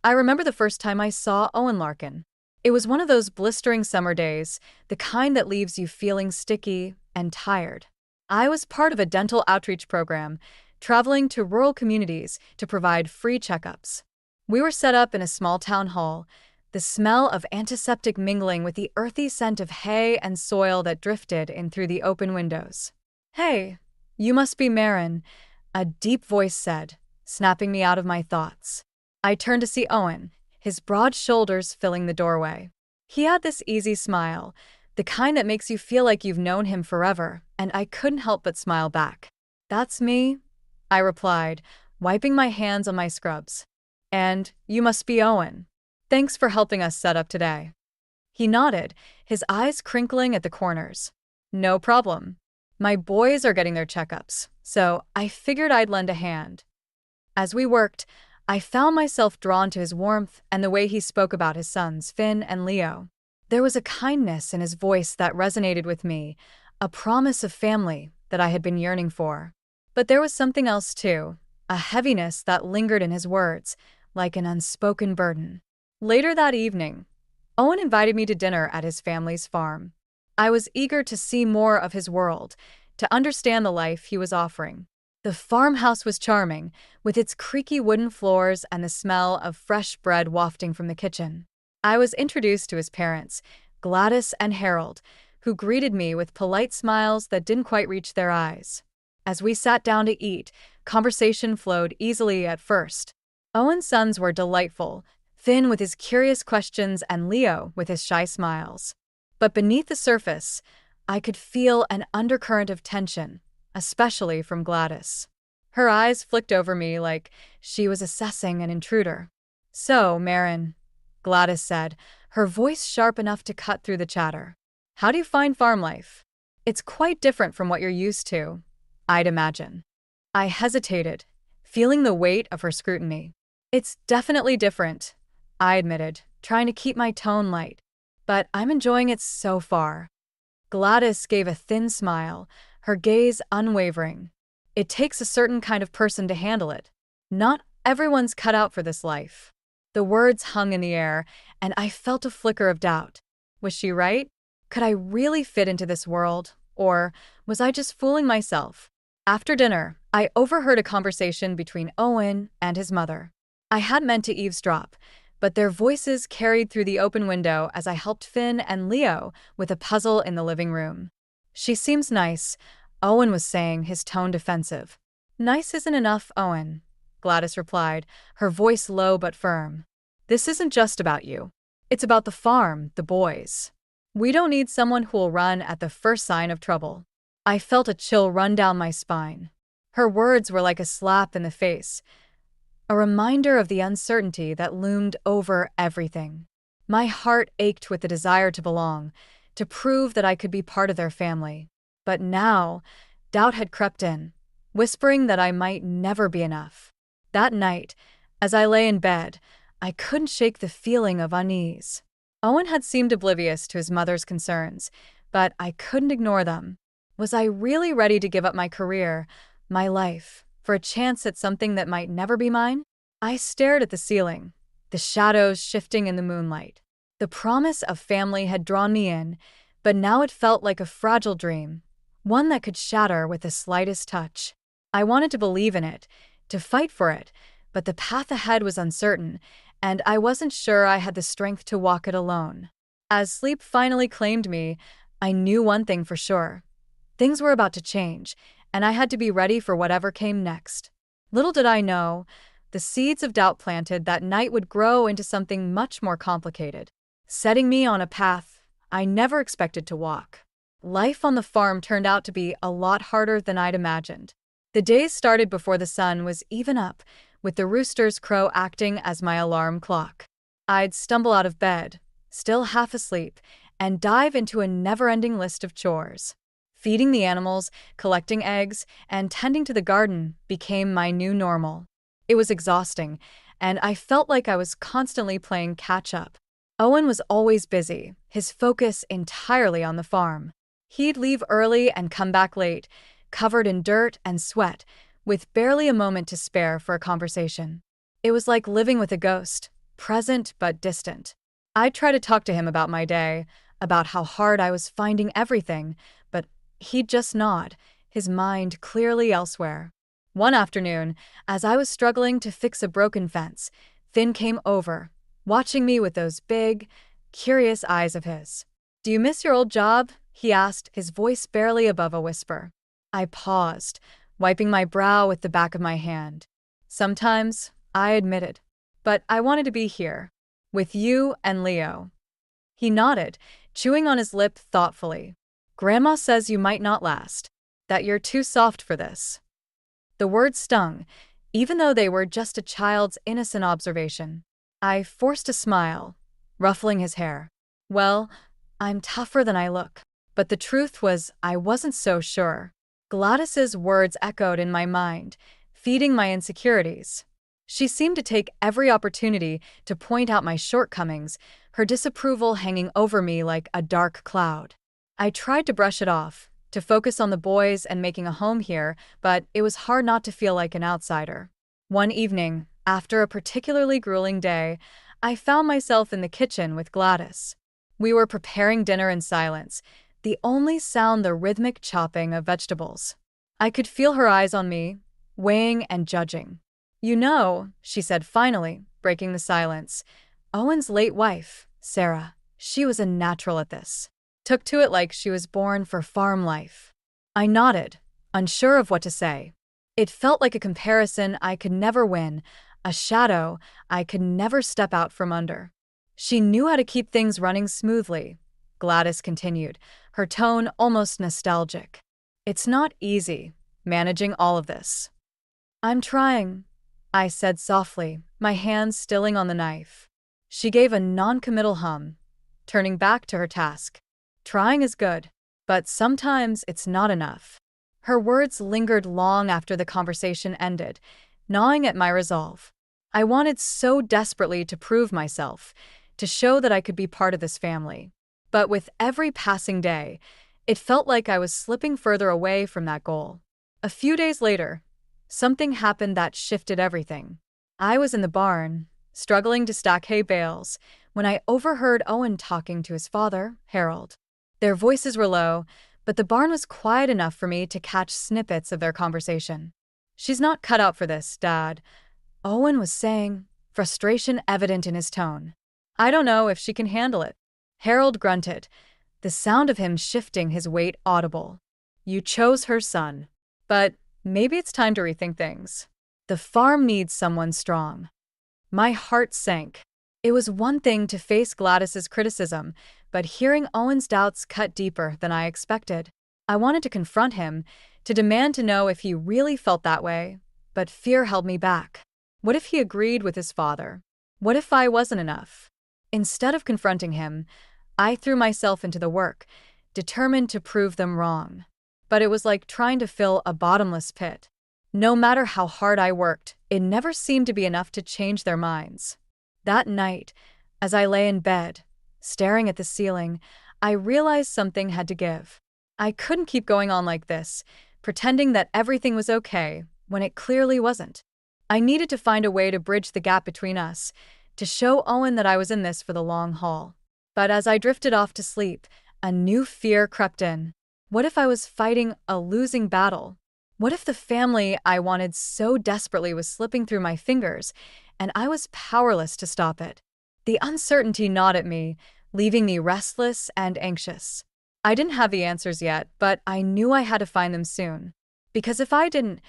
I remember the first time I saw Owen Larkin. It was one of those blistering summer days, the kind that leaves you feeling sticky and tired. I was part of a dental outreach program, traveling to rural communities to provide free checkups. We were set up in a small town hall, the smell of antiseptic mingling with the earthy scent of hay and soil that drifted in through the open windows. "Hey, you must be Marin," a deep voice said, snapping me out of my thoughts. I turned to see Owen, his broad shoulders filling the doorway. He had this easy smile, the kind that makes you feel like you've known him forever, and I couldn't help but smile back. "That's me," I replied, wiping my hands on my scrubs. "And you must be Owen. Thanks for helping us set up today." He nodded, his eyes crinkling at the corners. "No problem. My boys are getting their checkups, so I figured I'd lend a hand." As we worked, I found myself drawn to his warmth and the way he spoke about his sons, Finn and Leo. There was a kindness in his voice that resonated with me, a promise of family that I had been yearning for. But there was something else too, a heaviness that lingered in his words, like an unspoken burden. Later that evening, Owen invited me to dinner at his family's farm. I was eager to see more of his world, to understand the life he was offering. The farmhouse was charming, with its creaky wooden floors and the smell of fresh bread wafting from the kitchen. I was introduced to his parents, Gladys and Harold, who greeted me with polite smiles that didn't quite reach their eyes. As we sat down to eat, conversation flowed easily at first. Owen's sons were delightful, Finn with his curious questions and Leo with his shy smiles. But beneath the surface, I could feel an undercurrent of tension, especially from Gladys. Her eyes flicked over me like she was assessing an intruder. "So, Marin," Gladys said, her voice sharp enough to cut through the chatter. "How do you find farm life? It's quite different from what you're used to, I'd imagine." I hesitated, feeling the weight of her scrutiny. "It's definitely different," I admitted, trying to keep my tone light. "But I'm enjoying it so far." Gladys gave a thin smile, her gaze unwavering. "It takes a certain kind of person to handle it. Not everyone's cut out for this life." The words hung in the air, and I felt a flicker of doubt. Was she right? Could I really fit into this world, or was I just fooling myself? After dinner, I overheard a conversation between Owen and his mother. I hadn't meant to eavesdrop, but their voices carried through the open window as I helped Finn and Leo with a puzzle in the living room. "She seems nice," Owen was saying, his tone defensive. "Nice isn't enough, Owen," Gladys replied, her voice low but firm. "This isn't just about you. It's about the farm, the boys. We don't need someone who'll run at the first sign of trouble." I felt a chill run down my spine. Her words were like a slap in the face, a reminder of the uncertainty that loomed over everything. My heart ached with the desire to belong, to prove that I could be part of their family. But now, doubt had crept in, whispering that I might never be enough. That night, as I lay in bed, I couldn't shake the feeling of unease. Owen had seemed oblivious to his mother's concerns, but I couldn't ignore them. Was I really ready to give up my career, my life, for a chance at something that might never be mine? I stared at the ceiling, the shadows shifting in the moonlight. The promise of family had drawn me in, but now it felt like a fragile dream, one that could shatter with the slightest touch. I wanted to believe in it, to fight for it, but the path ahead was uncertain, and I wasn't sure I had the strength to walk it alone. As sleep finally claimed me, I knew one thing for sure. Things were about to change, and I had to be ready for whatever came next. Little did I know, the seeds of doubt planted that night would grow into something much more complicated, setting me on a path I never expected to walk. Life on the farm turned out to be a lot harder than I'd imagined. The days started before the sun was even up, with the rooster's crow acting as my alarm clock. I'd stumble out of bed, still half asleep, and dive into a never-ending list of chores. Feeding the animals, collecting eggs, and tending to the garden became my new normal. It was exhausting, and I felt like I was constantly playing catch-up. Owen was always busy, his focus entirely on the farm. He'd leave early and come back late, covered in dirt and sweat, with barely a moment to spare for a conversation. It was like living with a ghost, present but distant. I tried to talk to him about my day, about how hard I was finding everything, but he'd just nod, his mind clearly elsewhere. One afternoon, as I was struggling to fix a broken fence, Finn came over, watching me with those big, curious eyes of his. "Do you miss your old job?" he asked, his voice barely above a whisper. I paused, wiping my brow with the back of my hand. "Sometimes," I admitted. "But I wanted to be here, with you and Leo." He nodded, chewing on his lip thoughtfully. "Grandma says you might not last, that you're too soft for this." The words stung, even though they were just a child's innocent observation. I forced a smile, ruffling his hair. "Well, I'm tougher than I look." But the truth was, I wasn't so sure. Gladys's words echoed in my mind, feeding my insecurities. She seemed to take every opportunity to point out my shortcomings, her disapproval hanging over me like a dark cloud. I tried to brush it off, to focus on the boys and making a home here, but it was hard not to feel like an outsider. One evening, after a particularly grueling day, I found myself in the kitchen with Gladys. We were preparing dinner in silence, the only sound the rhythmic chopping of vegetables. I could feel her eyes on me, weighing and judging. "You know," she said finally, breaking the silence, "Owen's late wife, Sarah, she was a natural at this. Took to it like she was born for farm life." I nodded, unsure of what to say. It felt like a comparison I could never win, a shadow I could never step out from under. "She knew how to keep things running smoothly," Gladys continued, her tone almost nostalgic. "It's not easy, managing all of this." "I'm trying," I said softly, my hands stilling on the knife. She gave a non-committal hum, turning back to her task. "Trying is good, but sometimes it's not enough." Her words lingered long after the conversation ended, gnawing at my resolve. I wanted so desperately to prove myself, to show that I could be part of this family. But with every passing day, it felt like I was slipping further away from that goal. A few days later, something happened that shifted everything. I was in the barn, struggling to stack hay bales, when I overheard Owen talking to his father, Harold. Their voices were low, but the barn was quiet enough for me to catch snippets of their conversation. "She's not cut out for this, Dad," Owen was saying, frustration evident in his tone. "I don't know if she can handle it." Harold grunted, the sound of him shifting his weight audible. "You chose her son. But maybe it's time to rethink things. The farm needs someone strong." My heart sank. It was one thing to face Gladys's criticism, but hearing Owen's doubts cut deeper than I expected. I wanted to confront him, to demand to know if he really felt that way, but fear held me back. What if he agreed with his father? What if I wasn't enough? Instead of confronting him, I threw myself into the work, determined to prove them wrong. But it was like trying to fill a bottomless pit. No matter how hard I worked, it never seemed to be enough to change their minds. That night, as I lay in bed, staring at the ceiling, I realized something had to give. I couldn't keep going on like this, pretending that everything was okay when it clearly wasn't. I needed to find a way to bridge the gap between us, to show Owen that I was in this for the long haul. But as I drifted off to sleep, a new fear crept in. What if I was fighting a losing battle? What if the family I wanted so desperately was slipping through my fingers, and I was powerless to stop it? The uncertainty gnawed at me, leaving me restless and anxious. I didn't have the answers yet, but I knew I had to find them soon. Because if I didn't,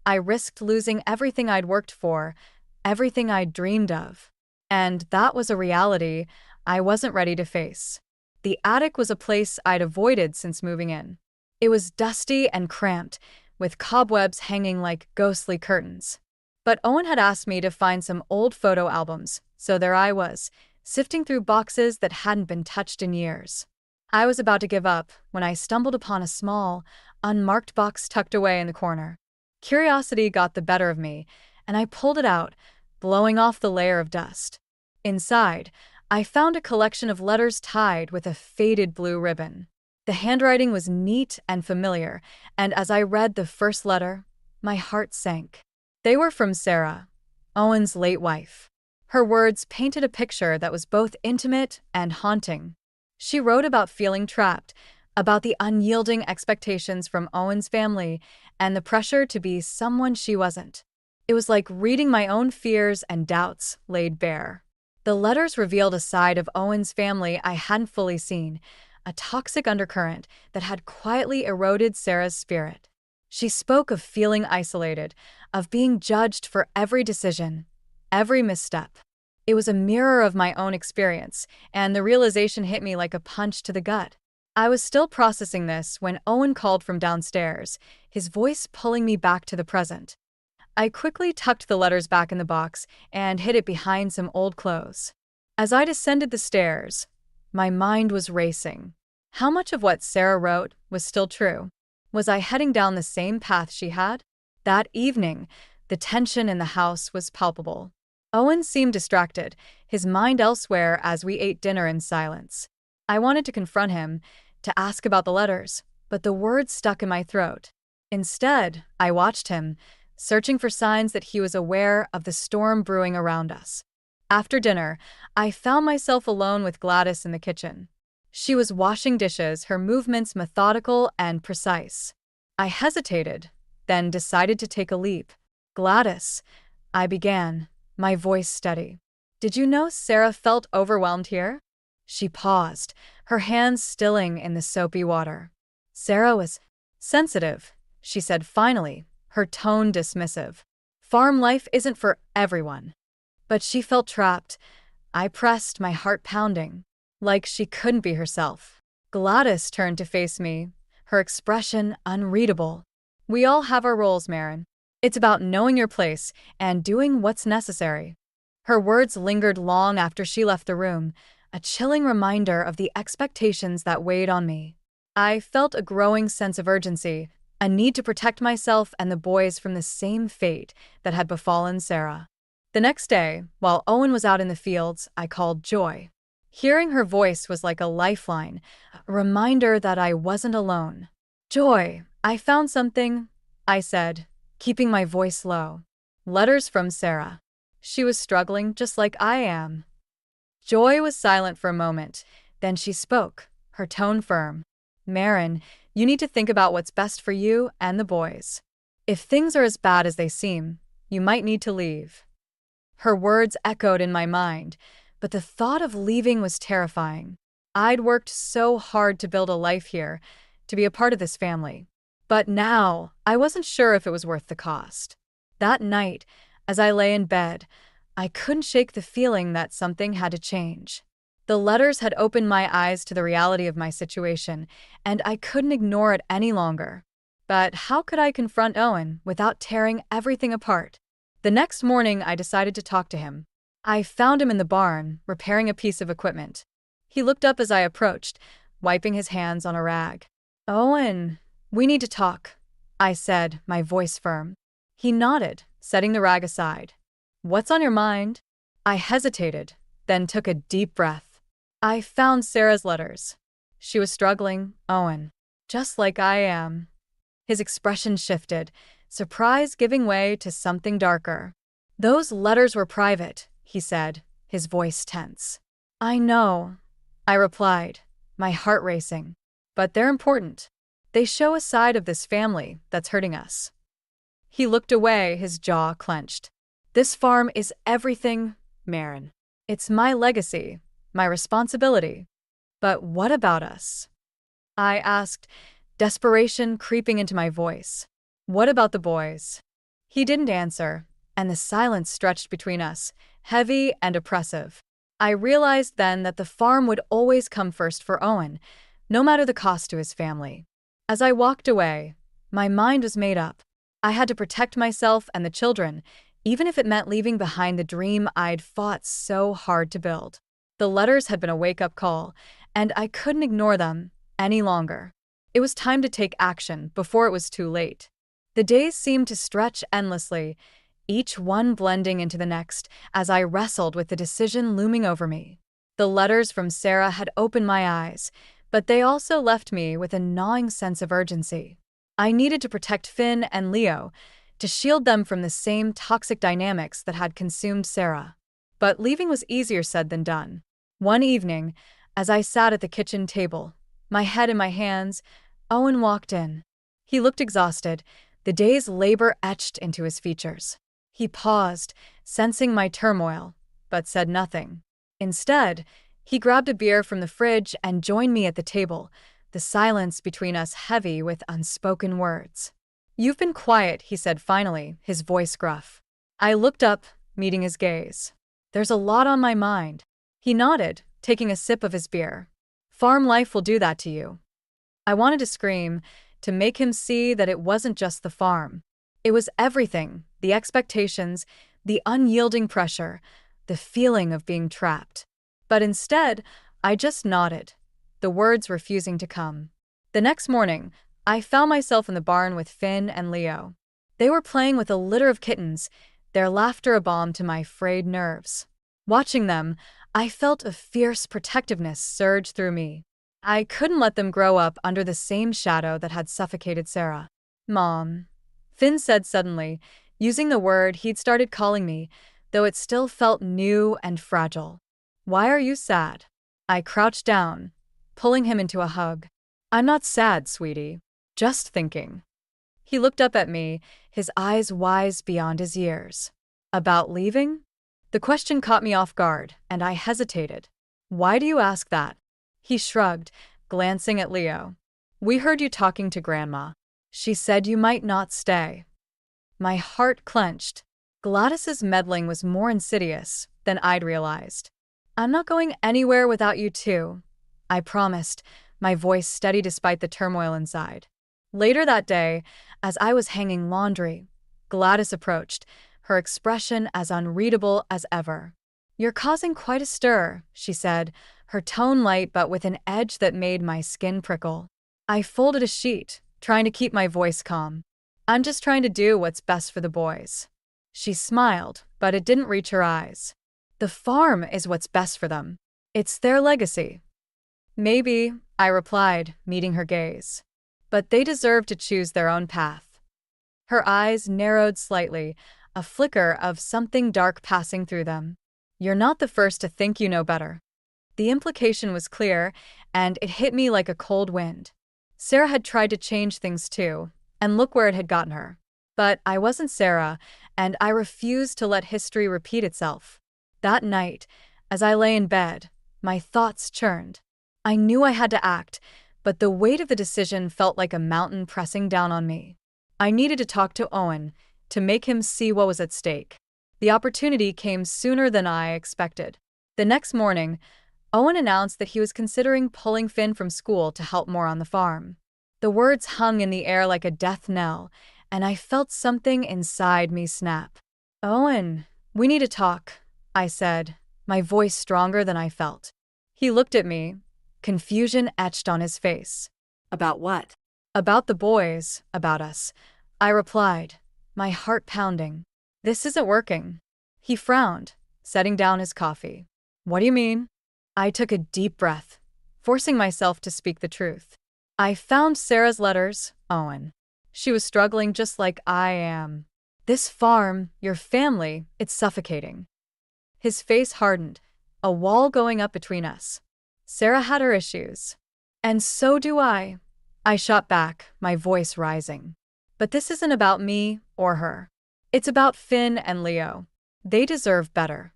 I risked losing everything I'd worked for, everything I'd dreamed of. And that was a reality I wasn't ready to face. The attic was a place I'd avoided since moving in. It was dusty and cramped, with cobwebs hanging like ghostly curtains. But Owen had asked me to find some old photo albums, so there I was, sifting through boxes that hadn't been touched in years. I was about to give up when I stumbled upon a small, unmarked box tucked away in the corner. Curiosity got the better of me, and I pulled it out, blowing off the layer of dust. Inside, I found a collection of letters tied with a faded blue ribbon. The handwriting was neat and familiar, and as I read the first letter, my heart sank. They were from Sarah, Owen's late wife. Her words painted a picture that was both intimate and haunting. She wrote about feeling trapped, about the unyielding expectations from Owen's family, and the pressure to be someone she wasn't. It was like reading my own fears and doubts laid bare. The letters revealed a side of Owen's family I hadn't fully seen, a toxic undercurrent that had quietly eroded Sarah's spirit. She spoke of feeling isolated, of being judged for every decision, every misstep. It was a mirror of my own experience, and the realization hit me like a punch to the gut. I was still processing this when Owen called from downstairs, his voice pulling me back to the present. I quickly tucked the letters back in the box and hid it behind some old clothes. As I descended the stairs, my mind was racing. How much of what Sarah wrote was still true? Was I heading down the same path she had? That evening, the tension in the house was palpable. Owen seemed distracted, his mind elsewhere as we ate dinner in silence. I wanted to confront him, to ask about the letters, but the words stuck in my throat. Instead, I watched him, searching for signs that he was aware of the storm brewing around us. After dinner, I found myself alone with Gladys in the kitchen. She was washing dishes, her movements methodical and precise. I hesitated, then decided to take a leap. "Gladys," I began, my voice steady. "Did you know Sarah felt overwhelmed here?" She paused, her hands stilling in the soapy water. "Sarah was sensitive," she said finally, her tone dismissive. "Farm life isn't for everyone." But she felt trapped. I pressed, my heart pounding, like she couldn't be herself. Gladys turned to face me, her expression unreadable. "We all have our roles, Marin. It's about knowing your place and doing what's necessary." Her words lingered long after she left the room, a chilling reminder of the expectations that weighed on me. I felt a growing sense of urgency, a need to protect myself and the boys from the same fate that had befallen Sarah. The next day, while Owen was out in the fields, I called Joy. Hearing her voice was like a lifeline, a reminder that I wasn't alone. "Joy, I found something," I said, keeping my voice low. "Letters from Sarah." She was struggling just like I am. Joy was silent for a moment, then she spoke, her tone firm. "Marin, you need to think about what's best for you and the boys. If things are as bad as they seem, you might need to leave." Her words echoed in my mind, but the thought of leaving was terrifying. I'd worked so hard to build a life here, to be a part of this family. But now, I wasn't sure if it was worth the cost. That night, as I lay in bed, I couldn't shake the feeling that something had to change. The letters had opened my eyes to the reality of my situation, and I couldn't ignore it any longer. But how could I confront Owen without tearing everything apart? The next morning, I decided to talk to him. I found him in the barn, repairing a piece of equipment. He looked up as I approached, wiping his hands on a rag. "Owen, we need to talk," I said, my voice firm. He nodded, setting the rag aside. "What's on your mind?" I hesitated, then took a deep breath. "I found Sarah's letters. She was struggling, Owen. Just like I am." His expression shifted, surprise giving way to something darker. "Those letters were private," he said, his voice tense. "I know," I replied, my heart racing. "But they're important. They show a side of this family that's hurting us." He looked away, his jaw clenched. "This farm is everything, Marin. It's my legacy, my responsibility. But what about us?" I asked, desperation creeping into my voice. "What about the boys?" He didn't answer, and the silence stretched between us, heavy and oppressive. I realized then that the farm would always come first for Owen, no matter the cost to his family. As I walked away, my mind was made up. I had to protect myself and the children, even if it meant leaving behind the dream I'd fought so hard to build. The letters had been a wake-up call, and I couldn't ignore them any longer. It was time to take action before it was too late. The days seemed to stretch endlessly, each one blending into the next as I wrestled with the decision looming over me. The letters from Sarah had opened my eyes, but they also left me with a gnawing sense of urgency. I needed to protect Finn and Leo, to shield them from the same toxic dynamics that had consumed Sarah. but leaving was easier said than done. One evening, as I sat at the kitchen table, my head in my hands, Owen walked in. He looked exhausted, the day's labor etched into his features. He paused, sensing my turmoil, but said nothing. Instead, he grabbed a beer from the fridge and joined me at the table, the silence between us heavy with unspoken words. "You've been quiet," he said finally, his voice gruff. I looked up, meeting his gaze. "There's a lot on my mind." He nodded, taking a sip of his beer. "Farm life will do that to you." I wanted to scream, to make him see that it wasn't just the farm. It was everything, the expectations, the unyielding pressure, the feeling of being trapped. But instead, I just nodded, the words refusing to come. The next morning, I found myself in the barn with Finn and Leo. They were playing with a litter of kittens, their laughter a balm to my frayed nerves. Watching them, I felt a fierce protectiveness surge through me. I couldn't let them grow up under the same shadow that had suffocated Sarah. "Mom," Finn said suddenly, using the word he'd started calling me, though it still felt new and fragile. "Why are you sad?" I crouched down, pulling him into a hug. "I'm not sad, sweetie. Just thinking." He looked up at me, his eyes wise beyond his years. "About leaving?" The question caught me off guard, and I hesitated. "Why do you ask that?" He shrugged, glancing at Leo. "We heard you talking to Grandma. She said you might not stay." My heart clenched. Gladys's meddling was more insidious than I'd realized. "I'm not going anywhere without you two," I promised, my voice steady despite the turmoil inside. Later that day, as I was hanging laundry, Gladys approached, her expression as unreadable as ever. "You're causing quite a stir," she said, her tone light but with an edge that made my skin prickle. I folded a sheet, trying to keep my voice calm. "I'm just trying to do what's best for the boys." She smiled, but it didn't reach her eyes. "The farm is what's best for them. It's their legacy." "Maybe," I replied, meeting her gaze. "But they deserve to choose their own path." Her eyes narrowed slightly, a flicker of something dark passing through them. "You're not the first to think you know better." The implication was clear, and it hit me like a cold wind. Sarah had tried to change things too, and look where it had gotten her. But I wasn't Sarah, and I refused to let history repeat itself. That night, as I lay in bed, my thoughts churned. I knew I had to act, but the weight of the decision felt like a mountain pressing down on me. I needed to talk to Owen, to make him see what was at stake. The opportunity came sooner than I expected. The next morning, Owen announced that he was considering pulling Finn from school to help more on the farm. The words hung in the air like a death knell, and I felt something inside me snap. "Owen, we need to talk," I said, my voice stronger than I felt. He looked at me, confusion etched on his face. "About what?" "About the boys, about us," I replied, my heart pounding. "This isn't working." He frowned, setting down his coffee. "What do you mean?" I took a deep breath, forcing myself to speak the truth. "I found Sarah's letters, Owen. She was struggling just like I am. This farm, your family, it's suffocating." His face hardened, a wall going up between us. "Sarah had her issues. And so do I." I shot back, my voice rising. "But this isn't about me or her. It's about Finn and Leo. They deserve better."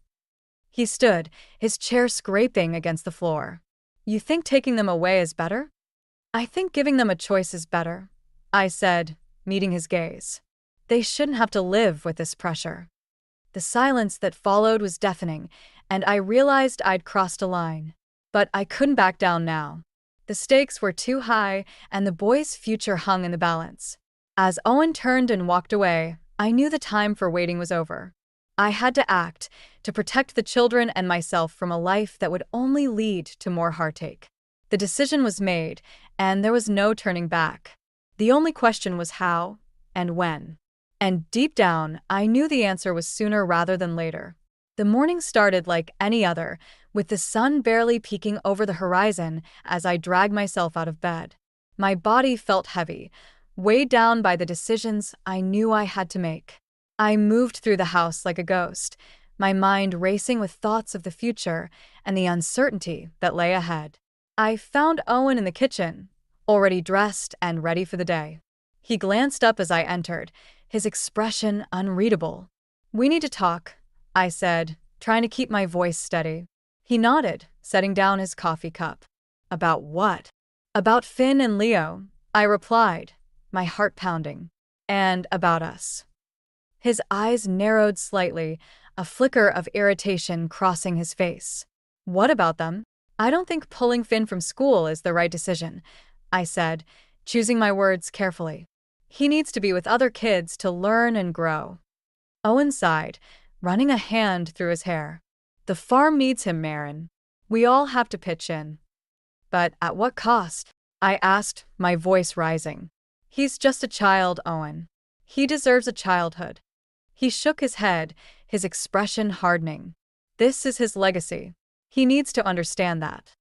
He stood, his chair scraping against the floor. "You think taking them away is better?" "I think giving them a choice is better," I said, meeting his gaze. "They shouldn't have to live with this pressure." The silence that followed was deafening, and I realized I'd crossed a line. But I couldn't back down now. The stakes were too high, and the boys' future hung in the balance. As Owen turned and walked away, I knew the time for waiting was over. I had to act, to protect the children and myself from a life that would only lead to more heartache. The decision was made, and there was no turning back. The only question was how and when. And deep down, I knew the answer was sooner rather than later. The morning started like any other, with the sun barely peeking over the horizon as I dragged myself out of bed. My body felt heavy, weighed down by the decisions I knew I had to make. I moved through the house like a ghost, my mind racing with thoughts of the future and the uncertainty that lay ahead. I found Owen in the kitchen, already dressed and ready for the day. He glanced up as I entered, his expression unreadable. "We need to talk," I said, trying to keep my voice steady. He nodded, setting down his coffee cup. "About what?" "About Finn and Leo," I replied, my heart pounding. "And about us." His eyes narrowed slightly, a flicker of irritation crossing his face. "What about them?" "I don't think pulling Finn from school is the right decision," I said, choosing my words carefully. "He needs to be with other kids to learn and grow." Owen sighed, running a hand through his hair. "The farm needs him, Marin. We all have to pitch in." "But at what cost?" I asked, my voice rising. "He's just a child, Owen. He deserves a childhood." He shook his head, his expression hardening. "This is his legacy. He needs to understand that."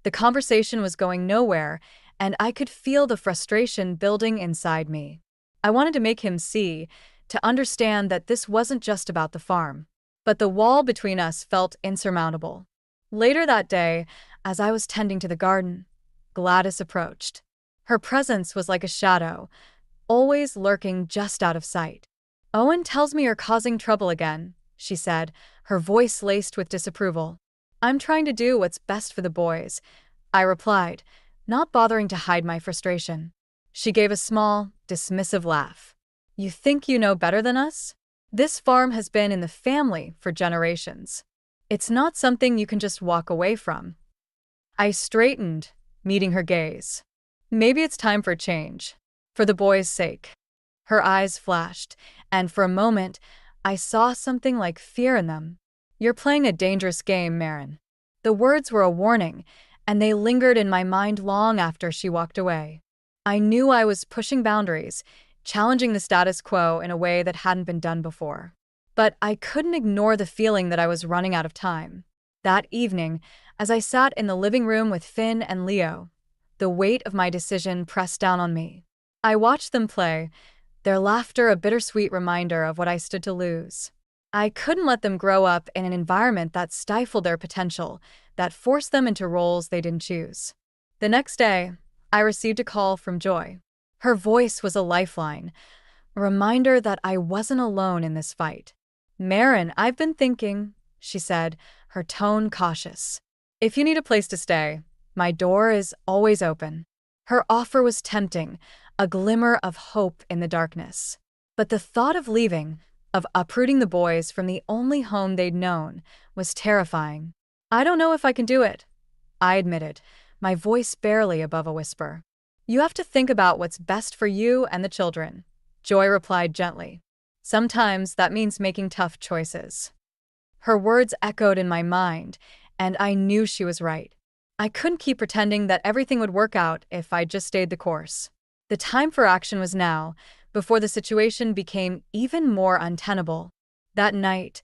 The conversation was going nowhere, and I could feel the frustration building inside me. I wanted to make him see, to understand that this wasn't just about the farm. But the wall between us felt insurmountable. Later that day, as I was tending to the garden, Gladys approached. Her presence was like a shadow, always lurking just out of sight. "Owen tells me you're causing trouble again," she said, her voice laced with disapproval. "I'm trying to do what's best for the boys," I replied, not bothering to hide my frustration. She gave a small, dismissive laugh. "You think you know better than us? This farm has been in the family for generations. It's not something you can just walk away from." I straightened, meeting her gaze. "Maybe it's time for change. For the boys' sake." Her eyes flashed, and for a moment, I saw something like fear in them. "You're playing a dangerous game, Marin." The words were a warning, and they lingered in my mind long after she walked away. I knew I was pushing boundaries, challenging the status quo in a way that hadn't been done before. But I couldn't ignore the feeling that I was running out of time. That evening, as I sat in the living room with Finn and Leo, the weight of my decision pressed down on me. I watched them play, their laughter a bittersweet reminder of what I stood to lose. I couldn't let them grow up in an environment that stifled their potential, that forced them into roles they didn't choose. The next day, I received a call from Joy. Her voice was a lifeline, a reminder that I wasn't alone in this fight. "Marin, I've been thinking," she said, her tone cautious. "If you need a place to stay, my door is always open." Her offer was tempting, a glimmer of hope in the darkness. But the thought of leaving, of uprooting the boys from the only home they'd known, was terrifying. "I don't know if I can do it," I admitted, my voice barely above a whisper. "You have to think about what's best for you and the children," Joy replied gently. "Sometimes that means making tough choices." Her words echoed in my mind, and I knew she was right. I couldn't keep pretending that everything would work out if I just stayed the course. The time for action was now, before the situation became even more untenable. That night,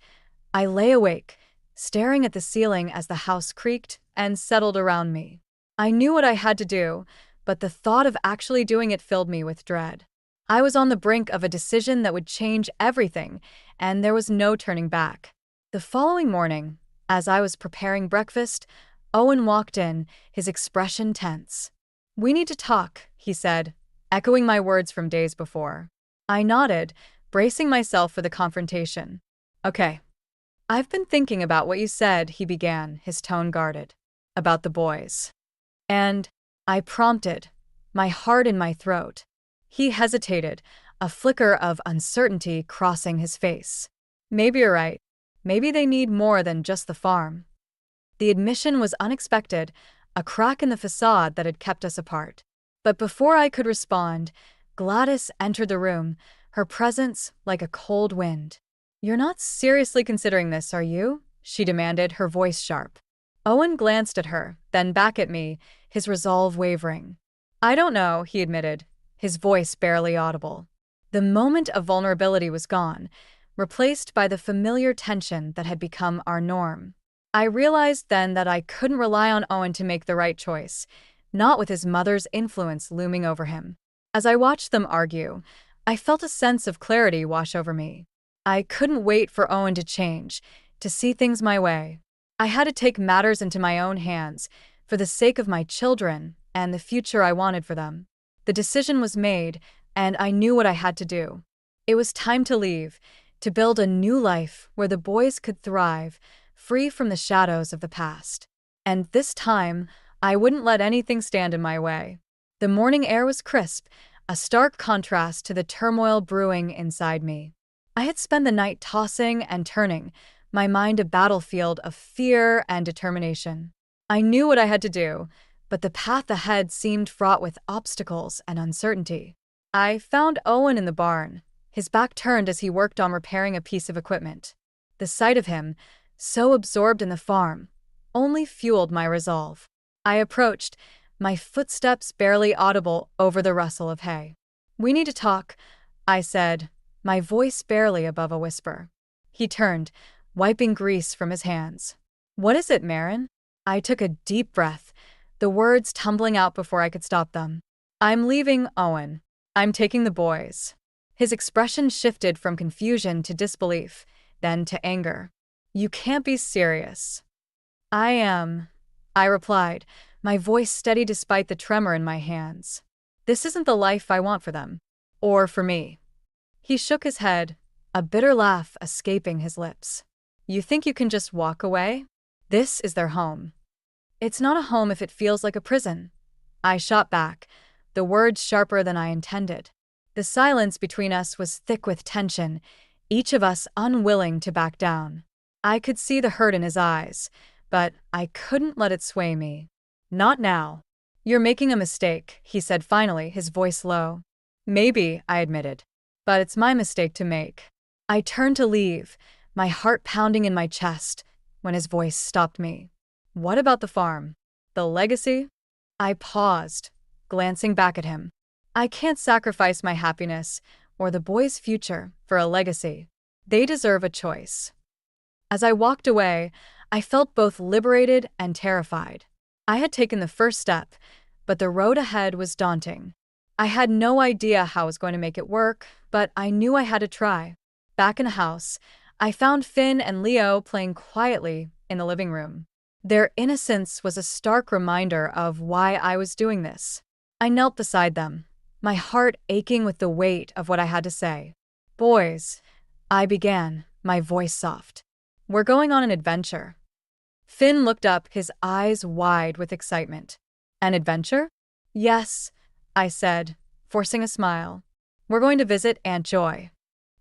I lay awake, staring at the ceiling as the house creaked and settled around me. I knew what I had to do, but the thought of actually doing it filled me with dread. I was on the brink of a decision that would change everything, and there was no turning back. The following morning, as I was preparing breakfast, Owen walked in, his expression tense. "We need to talk," he said, echoing my words from days before. I nodded, bracing myself for the confrontation. "Okay. I've been thinking about what you said," he began, his tone guarded. "About the boys." "And," I prompted, my heart in my throat. He hesitated, a flicker of uncertainty crossing his face. "Maybe you're right. Maybe they need more than just the farm." The admission was unexpected, a crack in the facade that had kept us apart. But before I could respond, Gladys entered the room, her presence like a cold wind. "You're not seriously considering this, are you?" she demanded, her voice sharp. Owen glanced at her, then back at me, his resolve wavering. "I don't know," he admitted, his voice barely audible. The moment of vulnerability was gone, replaced by the familiar tension that had become our norm. I realized then that I couldn't rely on Owen to make the right choice, not with his mother's influence looming over him. As I watched them argue, I felt a sense of clarity wash over me. I couldn't wait for Owen to change, to see things my way. I had to take matters into my own hands for the sake of my children and the future I wanted for them. The decision was made, and I knew what I had to do. It was time to leave, to build a new life where the boys could thrive, free from the shadows of the past. And this time, I wouldn't let anything stand in my way. The morning air was crisp, a stark contrast to the turmoil brewing inside me. I had spent the night tossing and turning, my mind a battlefield of fear and determination. I knew what I had to do, but the path ahead seemed fraught with obstacles and uncertainty. I found Owen in the barn, his back turned as he worked on repairing a piece of equipment. The sight of him, so absorbed in the farm, only fueled my resolve. I approached, my footsteps barely audible over the rustle of hay. "We need to talk," I said, my voice barely above a whisper. He turned, wiping grease from his hands. "What is it, Marin?" I took a deep breath, the words tumbling out before I could stop them. "I'm leaving, Owen. I'm taking the boys." His expression shifted from confusion to disbelief, then to anger. "You can't be serious." "I am," I replied, my voice steady despite the tremor in my hands. "This isn't the life I want for them. Or for me." He shook his head, a bitter laugh escaping his lips. "You think you can just walk away? This is their home." "It's not a home if it feels like a prison," I shot back, the words sharper than I intended. The silence between us was thick with tension, each of us unwilling to back down. I could see the hurt in his eyes, but I couldn't let it sway me. "Not now." "You're making a mistake," he said finally, his voice low. "Maybe," I admitted, "but it's my mistake to make." I turned to leave, my heart pounding in my chest, when his voice stopped me. "What about the farm? The legacy?" I paused, glancing back at him. "I can't sacrifice my happiness or the boys' future for a legacy. They deserve a choice." As I walked away, I felt both liberated and terrified. I had taken the first step, but the road ahead was daunting. I had no idea how I was going to make it work, but I knew I had to try. Back in the house, I found Finn and Leo playing quietly in the living room. Their innocence was a stark reminder of why I was doing this. I knelt beside them, my heart aching with the weight of what I had to say. "Boys," I began, my voice soft. "We're going on an adventure." Finn looked up, his eyes wide with excitement. "An adventure?" "Yes," I said, forcing a smile. "We're going to visit Aunt Joy."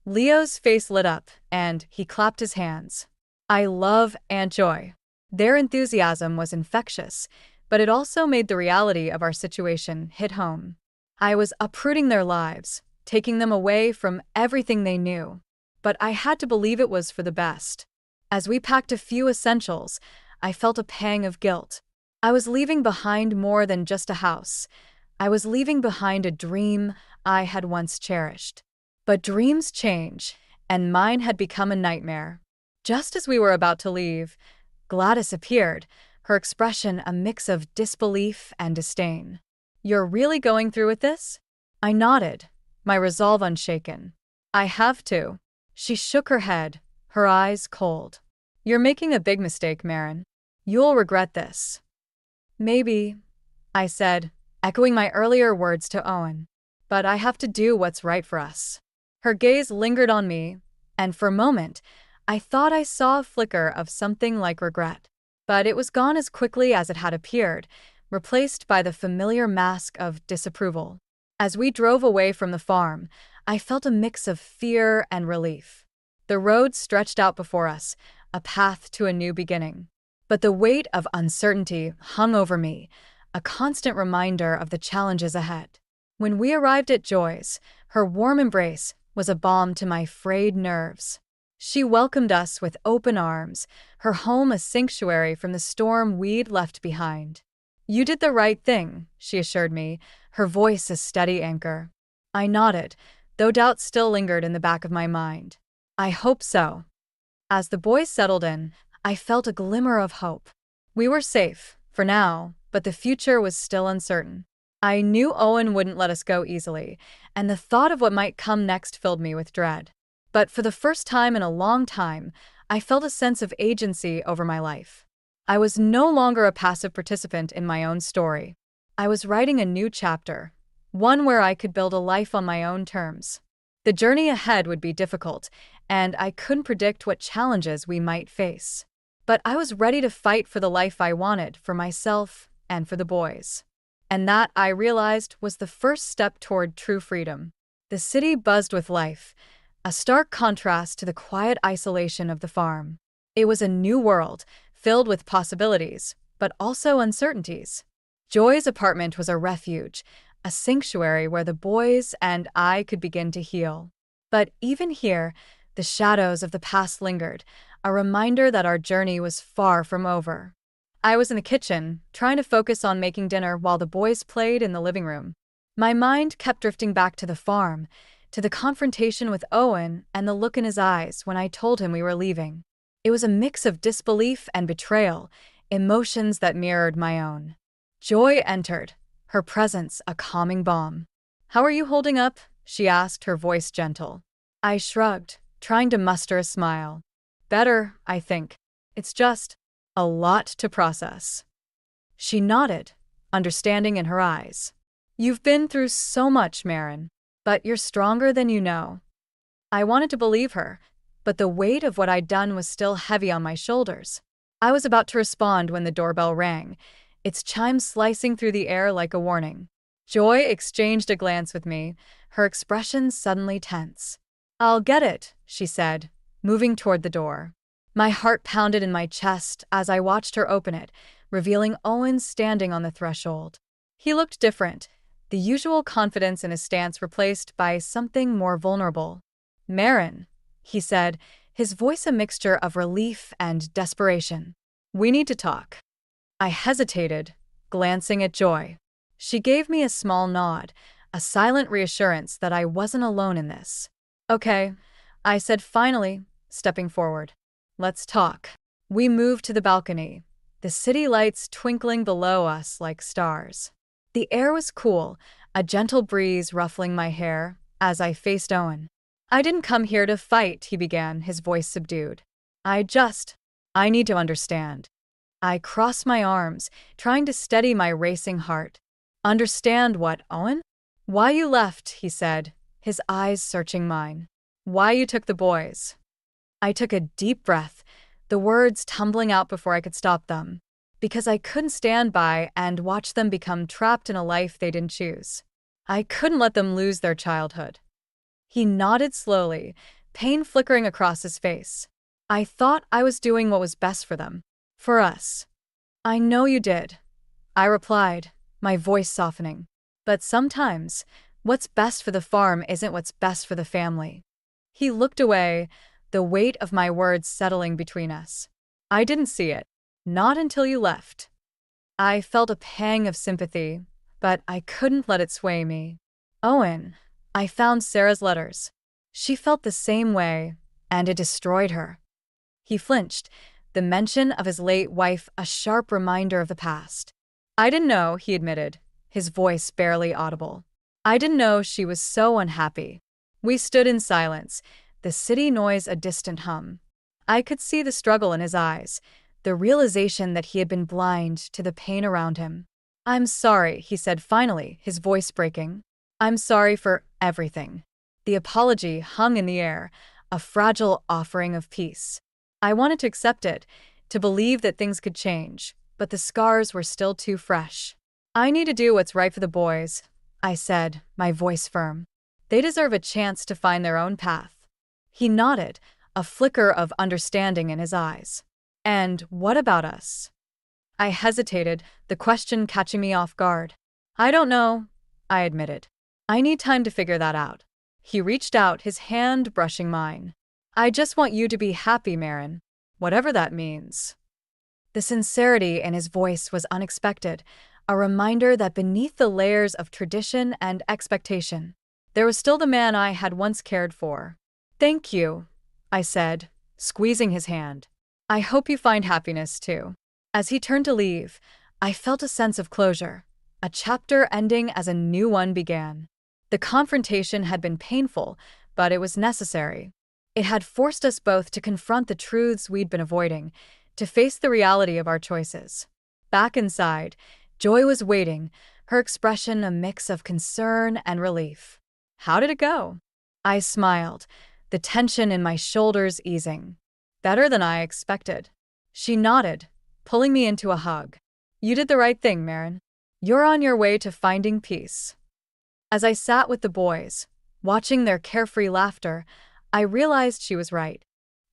Leo's face lit up, and he clapped his hands. I love Aunt Joy. Their enthusiasm was infectious, but it also made the reality of our situation hit home. I was uprooting their lives, taking them away from everything they knew. But I had to believe it was for the best. As we packed a few essentials, I felt a pang of guilt. I was leaving behind more than just a house. I was leaving behind a dream I had once cherished. But dreams change, and mine had become a nightmare. Just as we were about to leave, Gladys appeared, her expression a mix of disbelief and disdain. "You're really going through with this?" I nodded, my resolve unshaken. "I have to." She shook her head, her eyes cold. "You're making a big mistake, Marin. You'll regret this." "Maybe," I said, echoing my earlier words to Owen. "But I have to do what's right for us." Her gaze lingered on me, and for a moment, I thought I saw a flicker of something like regret. But it was gone as quickly as it had appeared, replaced by the familiar mask of disapproval. As we drove away from the farm, I felt a mix of fear and relief. The road stretched out before us, a path to a new beginning. But the weight of uncertainty hung over me, a constant reminder of the challenges ahead. When we arrived at Joy's, her warm embrace was a balm to my frayed nerves. She welcomed us with open arms, her home a sanctuary from the storm we'd left behind. "You did the right thing," she assured me, her voice a steady anchor. I nodded, though doubt still lingered in the back of my mind. "I hope so." As the boys settled in, I felt a glimmer of hope. We were safe, for now, but the future was still uncertain. I knew Owen wouldn't let us go easily, and the thought of what might come next filled me with dread. But for the first time in a long time, I felt a sense of agency over my life. I was no longer a passive participant in my own story. I was writing a new chapter, one where I could build a life on my own terms. The journey ahead would be difficult, and I couldn't predict what challenges we might face. But I was ready to fight for the life I wanted for myself and for the boys. And that, I realized, was the first step toward true freedom. The city buzzed with life, a stark contrast to the quiet isolation of the farm. It was a new world, filled with possibilities, but also uncertainties. Joy's apartment was a refuge, a sanctuary where the boys and I could begin to heal. But even here, the shadows of the past lingered, a reminder that our journey was far from over. I was in the kitchen, trying to focus on making dinner while the boys played in the living room. My mind kept drifting back to the farm, to the confrontation with Owen and the look in his eyes when I told him we were leaving. It was a mix of disbelief and betrayal, emotions that mirrored my own. Joy entered, her presence a calming balm. "How are you holding up?" she asked, her voice gentle. I shrugged, trying to muster a smile. "Better, I think. It's just a lot to process." She nodded, understanding in her eyes. "You've been through so much, Marin, but you're stronger than you know." I wanted to believe her, but the weight of what I'd done was still heavy on my shoulders. I was about to respond when the doorbell rang, its chimes slicing through the air like a warning. Joy exchanged a glance with me, her expression suddenly tense. "I'll get it," she said, moving toward the door. My heart pounded in my chest as I watched her open it, revealing Owen standing on the threshold. He looked different, the usual confidence in his stance replaced by something more vulnerable. "Marin," he said, his voice a mixture of relief and desperation. "We need to talk." I hesitated, glancing at Joy. She gave me a small nod, a silent reassurance that I wasn't alone in this. "Okay," I said finally, stepping forward. "Let's talk." We moved to the balcony, the city lights twinkling below us like stars. The air was cool, a gentle breeze ruffling my hair as I faced Owen. "I didn't come here to fight," he began, his voice subdued. I need to understand." I crossed my arms, trying to steady my racing heart. "Understand what, Owen?" "Why you left," he said, his eyes searching mine. "Why you took the boys." I took a deep breath, the words tumbling out before I could stop them. Because I couldn't stand by and watch them become trapped in a life they didn't choose. I couldn't let them lose their childhood. He nodded slowly, pain flickering across his face. "I thought I was doing what was best for them. For us." "I know you did," I replied, my voice softening. "But sometimes, what's best for the farm isn't what's best for the family." He looked away, the weight of my words settling between us. "I didn't see it. Not until you left." I felt a pang of sympathy, but I couldn't let it sway me. "Owen," I found Sarah's letters. She felt the same way, and it destroyed her. He flinched, the mention of his late wife a sharp reminder of the past. "I didn't know," he admitted, his voice barely audible. "I didn't know she was so unhappy." We stood in silence, the city noise a distant hum. I could see the struggle in his eyes, the realization that he had been blind to the pain around him. "I'm sorry," he said finally, his voice breaking. "I'm sorry for everything." The apology hung in the air, a fragile offering of peace. I wanted to accept it, to believe that things could change, but the scars were still too fresh. "I need to do what's right for the boys," I said, my voice firm. "They deserve a chance to find their own path." He nodded, a flicker of understanding in his eyes. "And what about us?" I hesitated, the question catching me off guard. "I don't know," I admitted. "I need time to figure that out." He reached out, his hand brushing mine. "I just want you to be happy, Marin, whatever that means." The sincerity in his voice was unexpected, a reminder that beneath the layers of tradition and expectation, there was still the man I had once cared for. "Thank you," I said, squeezing his hand. "I hope you find happiness too." As he turned to leave, I felt a sense of closure, a chapter ending as a new one began. The confrontation had been painful, but it was necessary. It had forced us both to confront the truths we'd been avoiding, to face the reality of our choices. Back inside, Joy was waiting, her expression a mix of concern and relief. How did it go? I smiled, the tension in my shoulders easing. Better than I expected. She nodded, pulling me into a hug. You did the right thing, Marin. You're on your way to finding peace. As I sat with the boys, watching their carefree laughter, I realized she was right.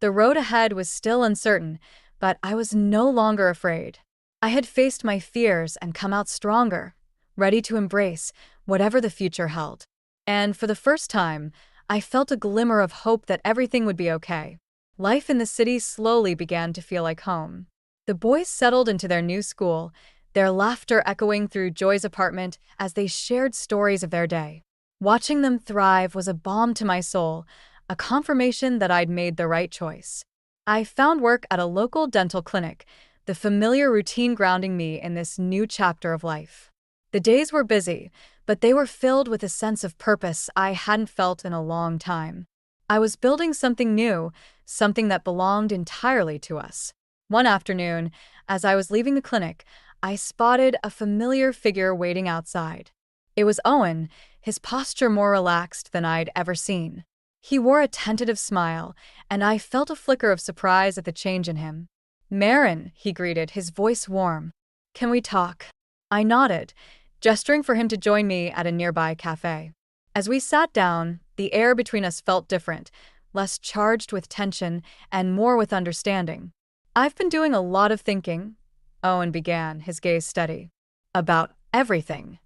The road ahead was still uncertain, but I was no longer afraid. I had faced my fears and come out stronger, ready to embrace whatever the future held. And for the first time, I felt a glimmer of hope that everything would be okay. Life in the city slowly began to feel like home. The boys settled into their new school, their laughter echoing through Joy's apartment as they shared stories of their day. Watching them thrive was a balm to my soul, a confirmation that I'd made the right choice. I found work at a local dental clinic, the familiar routine grounding me in this new chapter of life. The days were busy, but they were filled with a sense of purpose I hadn't felt in a long time. I was building something new, something that belonged entirely to us. One afternoon, as I was leaving the clinic, I spotted a familiar figure waiting outside. It was Owen, his posture more relaxed than I'd ever seen. He wore a tentative smile, and I felt a flicker of surprise at the change in him. Marin, he greeted, his voice warm. Can we talk? I nodded, gesturing for him to join me at a nearby cafe. As we sat down, the air between us felt different, less charged with tension and more with understanding. I've been doing a lot of thinking, Owen began, his gaze steady. About everything.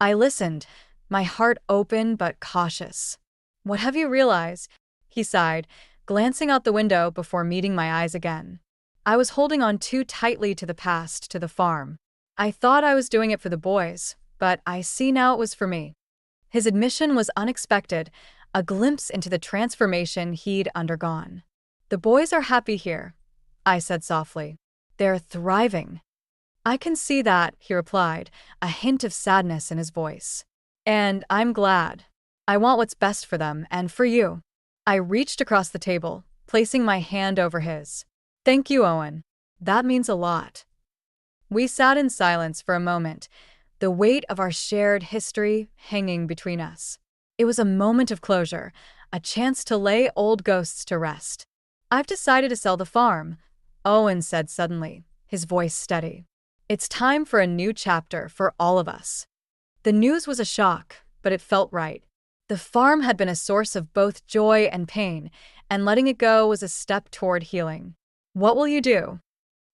I listened, my heart open but cautious. What have you realized? He sighed, glancing out the window before meeting my eyes again. I was holding on too tightly to the past, to the farm. I thought I was doing it for the boys, but I see now it was for me. His admission was unexpected, a glimpse into the transformation he'd undergone. The boys are happy here, I said softly. They're thriving. I can see that, he replied, a hint of sadness in his voice. And I'm glad. I want what's best for them and for you. I reached across the table, placing my hand over his. Thank you, Owen. That means a lot. We sat in silence for a moment, the weight of our shared history hanging between us. It was a moment of closure, a chance to lay old ghosts to rest. I've decided to sell the farm, Owen said suddenly, his voice steady. It's time for a new chapter for all of us. The news was a shock, but it felt right. The farm had been a source of both joy and pain, and letting it go was a step toward healing. What will you do?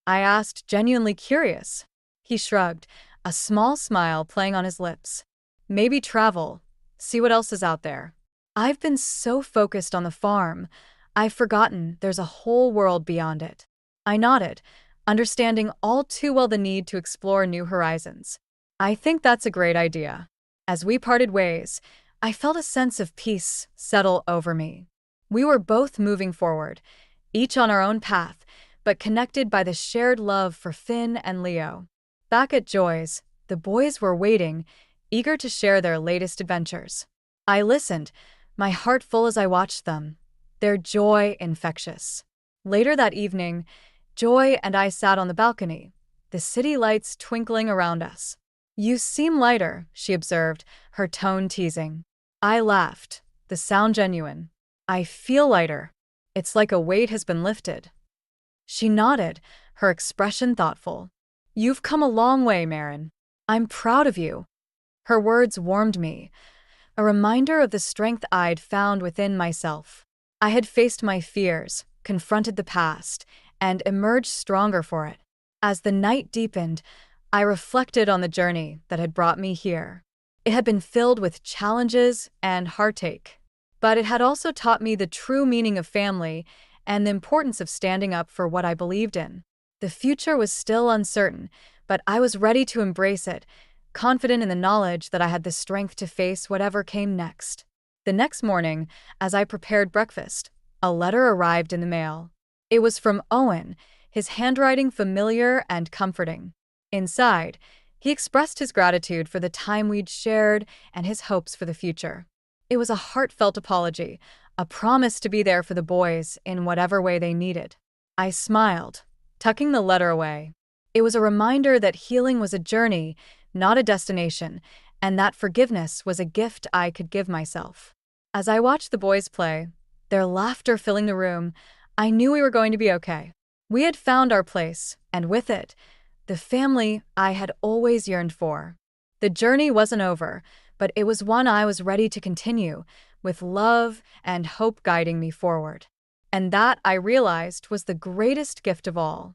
I asked, genuinely curious. He shrugged, a small smile playing on his lips. Maybe travel, see what else is out there. I've been so focused on the farm, I've forgotten there's a whole world beyond it. I nodded, understanding all too well the need to explore new horizons. I think that's a great idea. As we parted ways, I felt a sense of peace settle over me. We were both moving forward, each on our own path, but connected by the shared love for Finn and Leo. Back at Joy's, the boys were waiting, eager to share their latest adventures. I listened, my heart full as I watched them, their joy infectious. Later that evening, Joy and I sat on the balcony, the city lights twinkling around us. You seem lighter, she observed, her tone teasing. I laughed, the sound genuine. I feel lighter. It's like a weight has been lifted. She nodded, her expression thoughtful. You've come a long way, Marin. I'm proud of you. Her words warmed me, a reminder of the strength I'd found within myself. I had faced my fears, confronted the past, and emerged stronger for it. As the night deepened, I reflected on the journey that had brought me here. It had been filled with challenges and heartache, but it had also taught me the true meaning of family and the importance of standing up for what I believed in. The future was still uncertain, but I was ready to embrace it, confident in the knowledge that I had the strength to face whatever came next. The next morning, as I prepared breakfast, a letter arrived in the mail. It was from Owen, his handwriting familiar and comforting. Inside, he expressed his gratitude for the time we'd shared and his hopes for the future. It was a heartfelt apology, a promise to be there for the boys in whatever way they needed. I smiled, tucking the letter away. It was a reminder that healing was a journey, not a destination, and that forgiveness was a gift I could give myself. As I watched the boys play, their laughter filling the room, I knew we were going to be okay. We had found our place, and with it, the family I had always yearned for. The journey wasn't over, but it was one I was ready to continue, with love and hope guiding me forward. And that, I realized, was the greatest gift of all.